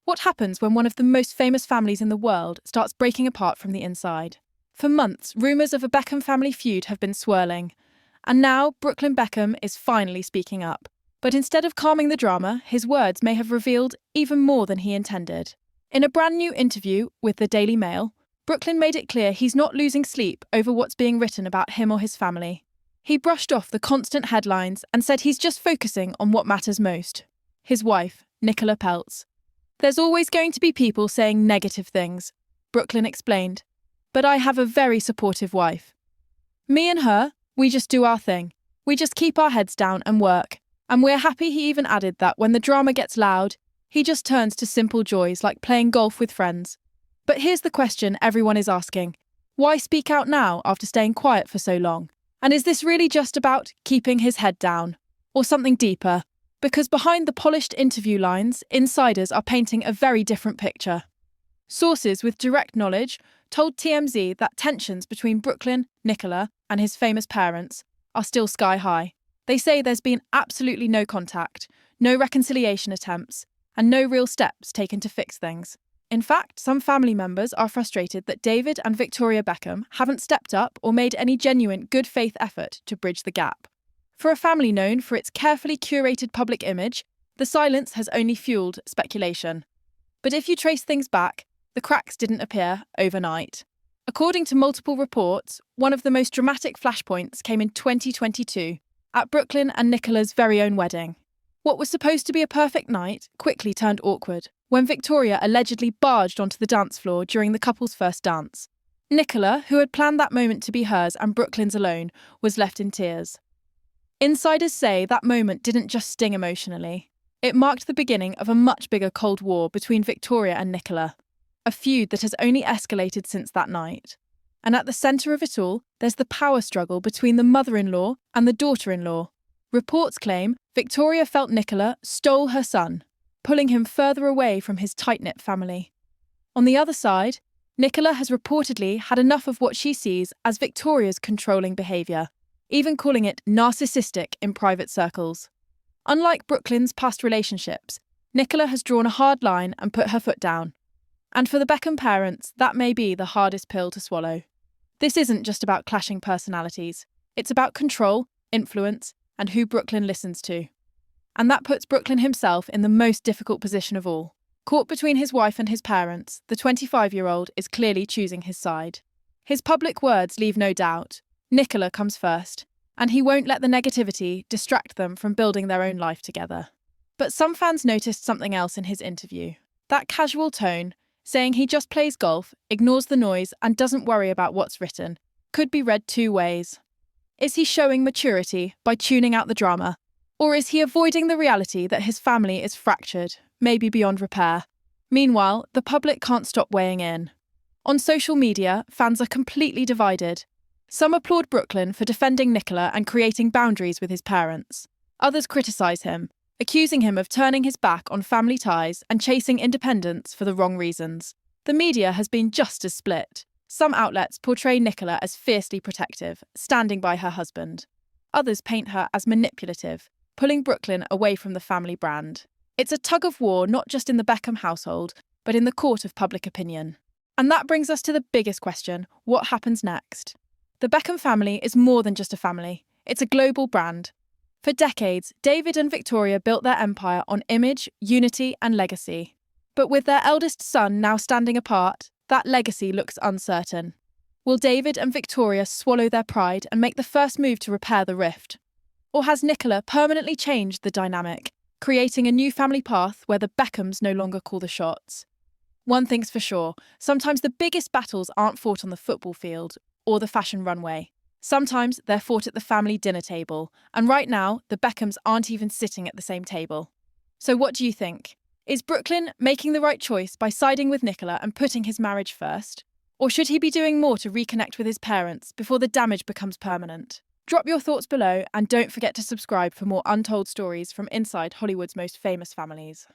What happens when one of the most famous families in the world starts breaking apart from the inside? For months, rumours of a Beckham family feud have been swirling. And now, Brooklyn Beckham is finally speaking up. But instead of calming the drama, his words may have revealed even more than he intended. In a brand new interview with the Daily Mail, Brooklyn made it clear he's not losing sleep over what's being written about him or his family. He brushed off the constant headlines and said he's just focusing on what matters most: his wife, Nicola Peltz. "There's always going to be people saying negative things," Brooklyn explained. "But I have a very supportive wife. Me and her, we just do our thing. We just keep our heads down and work. And we're happy." He even added that when the drama gets loud, he just turns to simple joys like playing golf with friends. But here's the question everyone is asking. Why speak out now after staying quiet for so long? And is this really just about keeping his head down? Or something deeper? Because behind the polished interview lines, insiders are painting a very different picture. Sources with direct knowledge told TMZ that tensions between Brooklyn, Nicola, and his famous parents are still sky high. They say there's been absolutely no contact, no reconciliation attempts, and no real steps taken to fix things. In fact, some family members are frustrated that David and Victoria Beckham haven't stepped up or made any genuine good faith effort to bridge the gap. For a family known for its carefully curated public image, the silence has only fueled speculation. But if you trace things back, the cracks didn't appear overnight. According to multiple reports, one of the most dramatic flashpoints came in 2022, at Brooklyn and Nicola's very own wedding. What was supposed to be a perfect night quickly turned awkward when Victoria allegedly barged onto the dance floor during the couple's first dance. Nicola, who had planned that moment to be hers and Brooklyn's alone, was left in tears. Insiders say that moment didn't just sting emotionally. It marked the beginning of a much bigger Cold War between Victoria and Nicola, a feud that has only escalated since that night. And at the centre of it all, there's the power struggle between the mother-in-law and the daughter-in-law. Reports claim Victoria felt Nicola stole her son, pulling him further away from his tight-knit family. On the other side, Nicola has reportedly had enough of what she sees as Victoria's controlling behaviour, even calling it narcissistic in private circles. Unlike Brooklyn's past relationships, Nicola has drawn a hard line and put her foot down. And for the Beckham parents, that may be the hardest pill to swallow. This isn't just about clashing personalities. It's about control, influence, and who Brooklyn listens to. And that puts Brooklyn himself in the most difficult position of all. Caught between his wife and his parents, the 25-year-old is clearly choosing his side. His public words leave no doubt. Nicola comes first, and he won't let the negativity distract them from building their own life together. But some fans noticed something else in his interview. That casual tone, saying he just plays golf, ignores the noise, and doesn't worry about what's written, could be read two ways. Is he showing maturity by tuning out the drama? Or is he avoiding the reality that his family is fractured, maybe beyond repair? Meanwhile, the public can't stop weighing in. On social media, fans are completely divided. Some applaud Brooklyn for defending Nicola and creating boundaries with his parents. Others criticise him, accusing him of turning his back on family ties and chasing independence for the wrong reasons. The media has been just as split. Some outlets portray Nicola as fiercely protective, standing by her husband. Others paint her as manipulative, pulling Brooklyn away from the family brand. It's a tug of war not just in the Beckham household, but in the court of public opinion. And that brings us to the biggest question: what happens next? The Beckham family is more than just a family. It's a global brand. For decades, David and Victoria built their empire on image, unity, and legacy. But with their eldest son now standing apart, that legacy looks uncertain. Will David and Victoria swallow their pride and make the first move to repair the rift? Or has Nicola permanently changed the dynamic, creating a new family path where the Beckhams no longer call the shots? One thing's for sure, sometimes the biggest battles aren't fought on the football field or the fashion runway. Sometimes they're fought at the family dinner table, and right now, the Beckhams aren't even sitting at the same table. So what do you think? Is Brooklyn making the right choice by siding with Nicola and putting his marriage first? Or should he be doing more to reconnect with his parents before the damage becomes permanent? Drop your thoughts below and don't forget to subscribe for more untold stories from inside Hollywood's most famous families.